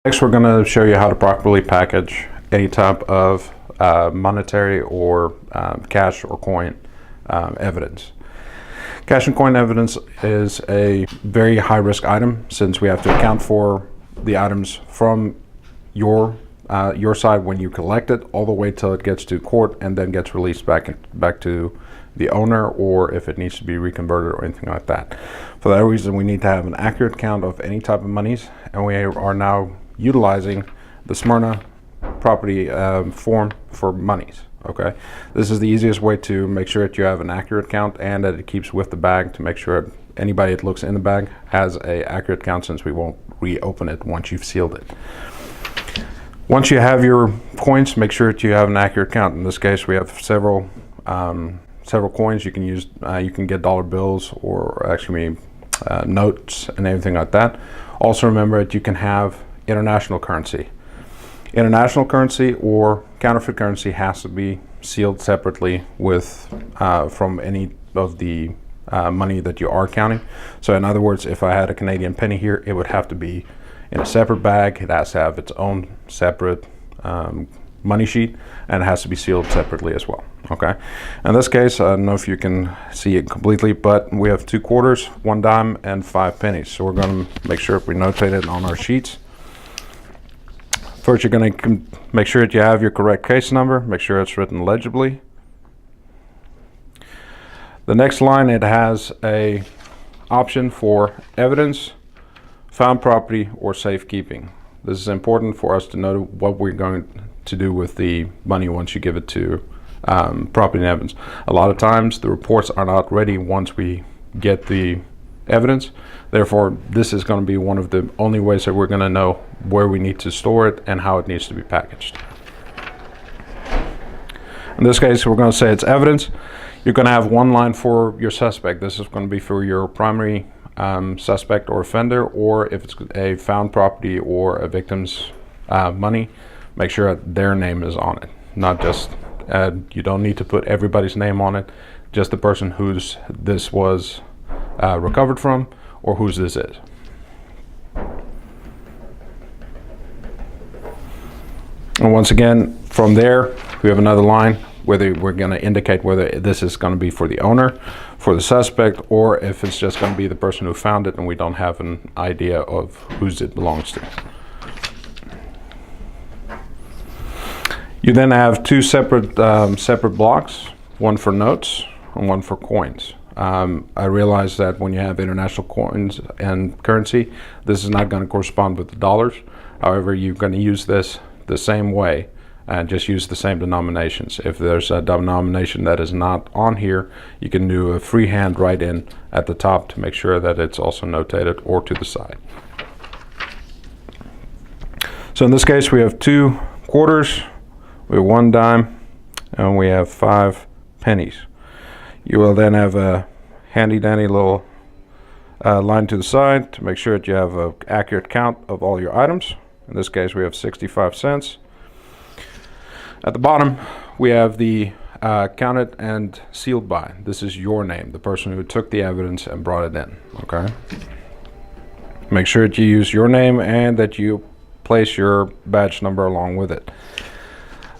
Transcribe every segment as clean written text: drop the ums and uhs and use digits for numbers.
Next, we're going to show you how to properly package any type of monetary or cash or coin evidence. Cash and coin evidence is a very high-risk item since we have to account for the items from your side when you collect it all the way till it gets to court and then gets released back to the owner, or if it needs to be reconverted or anything like that. For that reason, we need to have an accurate count of any type of monies, and we are now utilizing the Smyrna property form for monies. Okay, this is the easiest way to make sure that you have an accurate count and that it keeps with the bag, to make sure anybody that looks in the bag has a accurate count, since we won't reopen it once you've sealed it. Once you have your coins, make sure that you have an accurate count. In this case, we have several coins you can use. You can get dollar bills or actually notes and everything like that. Also remember that you can have international currency. International currency or counterfeit currency has to be sealed separately with from any of the money that you are counting. So in other words, if I had a Canadian penny here, it would have to be in a separate bag. It has to have its own separate money sheet, and it has to be sealed separately as well. Okay, in this case, I don't know if you can see it completely, but we have 2 quarters, 1 dime, and 5 pennies. So we're going to make sure we notate it on our sheets. First, you're going to make sure that you have your correct case number. Make sure it's written legibly. The next line, it has a option for evidence, found property, or safekeeping. This is important for us to know what we're going to do with the money once you give it to property and evidence. A lot of times the reports are not ready once we get the evidence. Therefore, this is going to be one of the only ways that we're going to know where we need to store it and how it needs to be packaged. In this case, we're going to say it's evidence. You're going to have 1 line for your suspect. This is going to be for your primary suspect or offender, or if it's a found property or a victim's money, make sure that their name is on it. Not just, you don't need to put everybody's name on it, just the person whose this was recovered from, or whose this is. And once again, from there, we have another line whether we're going to indicate whether this is going to be for the owner, for the suspect, or if it's just going to be the person who found it and we don't have an idea of whose it belongs to. You then have 2 separate blocks, one for notes and one for coins. I realize that when you have international coins and currency, this is not going to correspond with the dollars. However, you're going to use this the same way and just use the same denominations. If there's a denomination that is not on here, you can do a freehand write in at the top to make sure that it's also notated, or to the side. So in this case, we have 2 quarters, we have 1 dime, and we have 5 pennies. You will then have a handy dandy little line to the side to make sure that you have an accurate count of all your items. In this case, we have 65 cents. At the bottom, we have the counted and sealed by. This is your name, the person who took the evidence and brought it in. Okay. Make sure that you use your name and that you place your badge number along with it.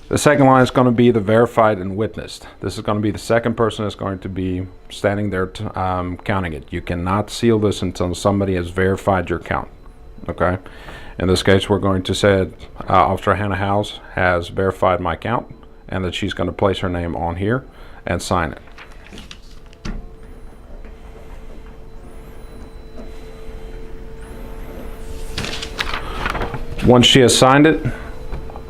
The second line is going to be the verified and witnessed. This is going to be the second person that's going to be standing there counting it. You cannot seal this until somebody has verified your count. Okay. In this case, we're going to say that Officer Hannah Howes has verified my count, and that she's going to place her name on here and sign it. Once she has signed it,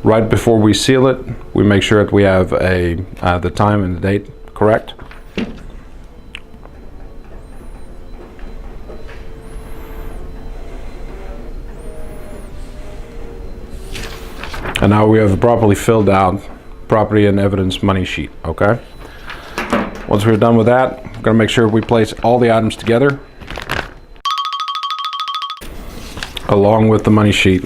right before we seal it, we make sure that we have the time and the date correct. And now we have a properly filled out property and evidence money sheet. Okay. Once we're done with that, we're going to make sure we place all the items together along with the money sheet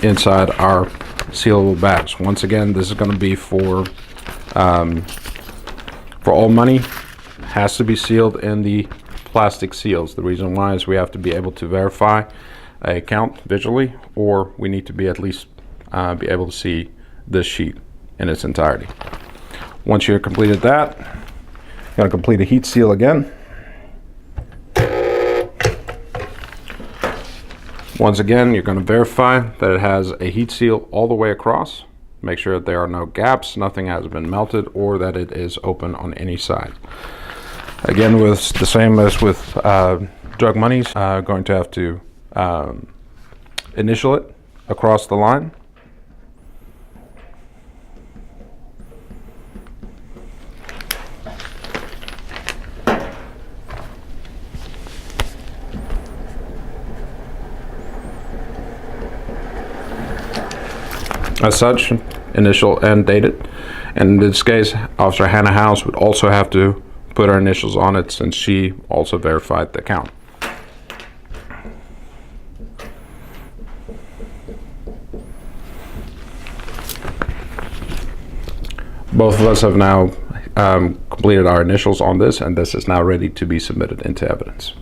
inside our sealable bags. Once again, this is going to be for all money. Has to be sealed in the plastic seals. The reason why is we have to be able to verify a count visually, or we need to be at least be able to see this sheet in its entirety. Once you've completed that, you're going to complete a heat seal again. Once again, you're going to verify that it has a heat seal all the way across. Make sure that there are no gaps, nothing has been melted, or that it is open on any side. Again, with the same as with drug monies, going to have to initial it across the line. As such, initial and date it. And in this case, Officer Hannah House would also have to put her initials on it, since she also verified the count. Both of us have now completed our initials on this, and this is now ready to be submitted into evidence.